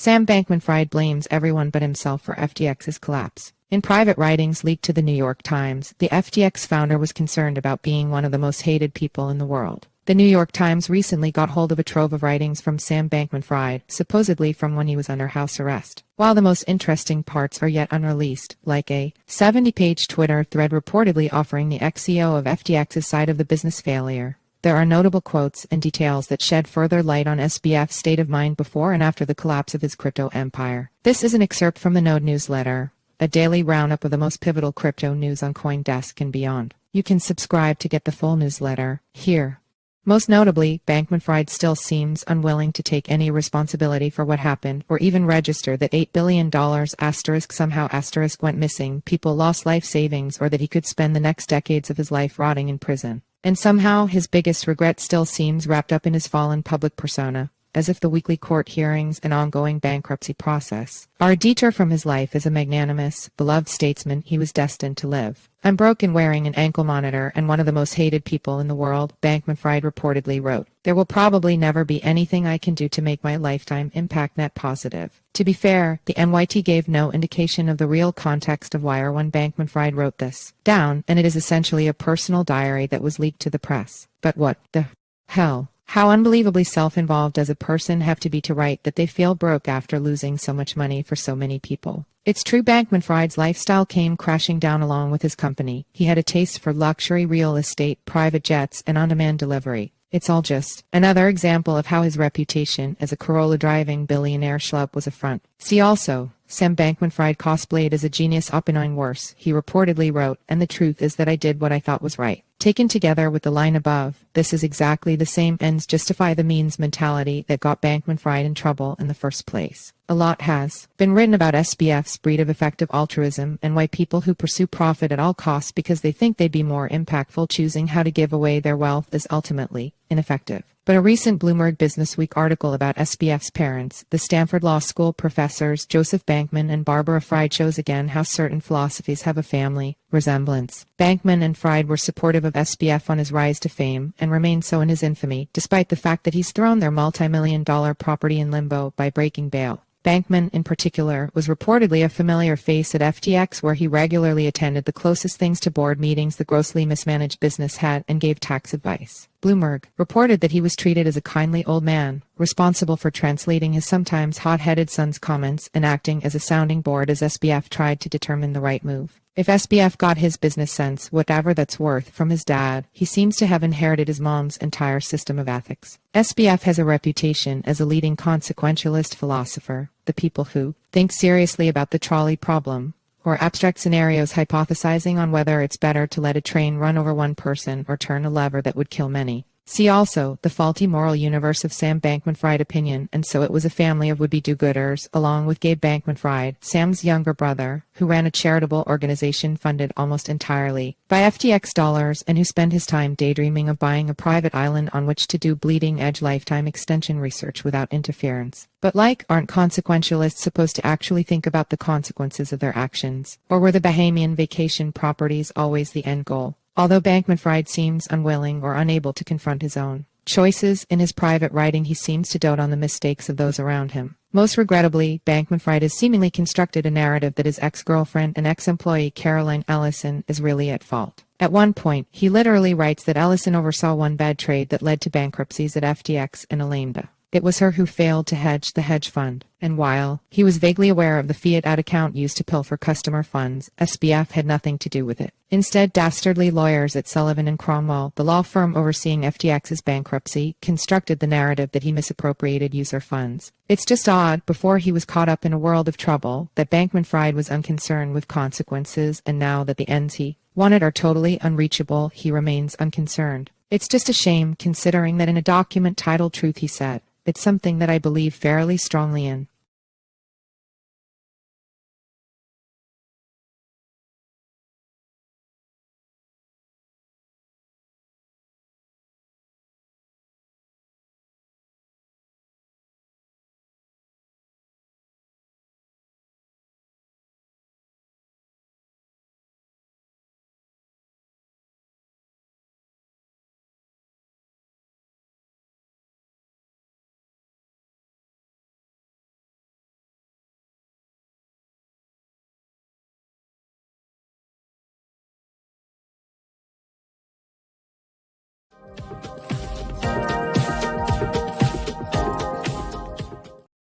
Sam Bankman-Fried blames everyone but himself for FTX's collapse. In private writings leaked to the New York Times, the FTX founder was concerned about being one of the most hated people in the world. The New York Times recently got hold of a trove of writings from Sam Bankman-Fried, supposedly from when he was under house arrest. While the most interesting parts are yet unreleased, like a 70-page Twitter thread reportedly offering the ex-CEO of FTX's side of the business failure, there are notable quotes and details that shed further light on SBF's state of mind before and after the collapse of his crypto empire. This is an excerpt from the Node newsletter, a daily roundup of the most pivotal crypto news on CoinDesk and beyond. You can subscribe to get the full newsletter here. Most notably, Bankman-Fried still seems unwilling to take any responsibility for what happened or even register that $8 billion somehow went missing, people lost life savings, or that he could spend the next decades of his life rotting in prison. And somehow his biggest regret still seems wrapped up in his fallen public persona, as if the weekly court hearings and ongoing bankruptcy process are a detour from his life as a magnanimous, beloved statesman he was destined to live. "I'm broke and wearing an ankle monitor and one of the most hated people in the world," Bankman-Fried reportedly wrote. "There will probably never be anything I can do to make my lifetime impact net positive." To be fair, the NYT gave no indication of the real context of why or when Bankman-Fried wrote this down, and it is essentially a personal diary that was leaked to the press. But what the hell? How unbelievably self-involved does a person have to be to write that they feel broke after losing so much money for so many people? It's true, Bankman-Fried's lifestyle came crashing down along with his company. He had a taste for luxury real estate, private jets, and on-demand delivery. It's all just another example of how his reputation as a Corolla-driving billionaire schlub was a front. See also, Sam Bankman-Fried cosplayed as a genius opinine worse, he reportedly wrote, "And the truth is that I did what I thought was right." Taken together with the line above, this is exactly the same ends justify the means mentality that got Bankman-Fried in trouble in the first place. A lot has been written about SBF's breed of effective altruism and why people who pursue profit at all costs because they think they'd be more impactful choosing how to give away their wealth is ultimately ineffective. But a recent Bloomberg Businessweek article about SBF's parents, the Stanford Law School professors Joseph Bankman and Barbara Fried, shows again how certain philosophies have a family resemblance. Bankman and Fried were supportive of SBF on his rise to fame and remain so in his infamy, despite the fact that he's thrown their multi-million-dollar property in limbo by breaking bail. Bankman, in particular, was reportedly a familiar face at FTX, where he regularly attended the closest things to board meetings the grossly mismanaged business had and gave tax advice. Bloomberg reported that he was treated as a kindly old man, responsible for translating his sometimes hot-headed son's comments and acting as a sounding board as SBF tried to determine the right move. If SBF got his business sense, whatever that's worth, from his dad, he seems to have inherited his mom's entire system of ethics. SBF has a reputation as a leading consequentialist philosopher, the people who think seriously about the trolley problem, or abstract scenarios hypothesizing on whether it's better to let a train run over one person or turn a lever that would kill many. See also, the faulty moral universe of Sam Bankman-Fried opinion. And so it was a family of would-be do-gooders, along with Gabe Bankman-Fried, Sam's younger brother, who ran a charitable organization funded almost entirely by FTX dollars and who spent his time daydreaming of buying a private island on which to do bleeding-edge lifetime extension research without interference. But aren't consequentialists supposed to actually think about the consequences of their actions? Or were the Bahamian vacation properties always the end goal? Although Bankman-Fried seems unwilling or unable to confront his own choices in his private writing, he seems to dote on the mistakes of those around him. Most regrettably, Bankman-Fried has seemingly constructed a narrative that his ex-girlfriend and ex-employee Caroline Ellison is really at fault. At one point, he literally writes that Ellison oversaw one bad trade that led to bankruptcies at FTX and Alameda. It was her who failed to hedge the hedge fund, and while he was vaguely aware of the fiat account used to pilfer customer funds, SBF had nothing to do with it. Instead, dastardly lawyers at Sullivan and Cromwell, the law firm overseeing FTX's bankruptcy, constructed the narrative that he misappropriated user funds. It's just odd, before he was caught up in a world of trouble, that Bankman-Fried was unconcerned with consequences, and now that the ends he wanted are totally unreachable, he remains unconcerned. It's just a shame, considering that in a document titled Truth he said, "It's something that I believe fairly strongly in."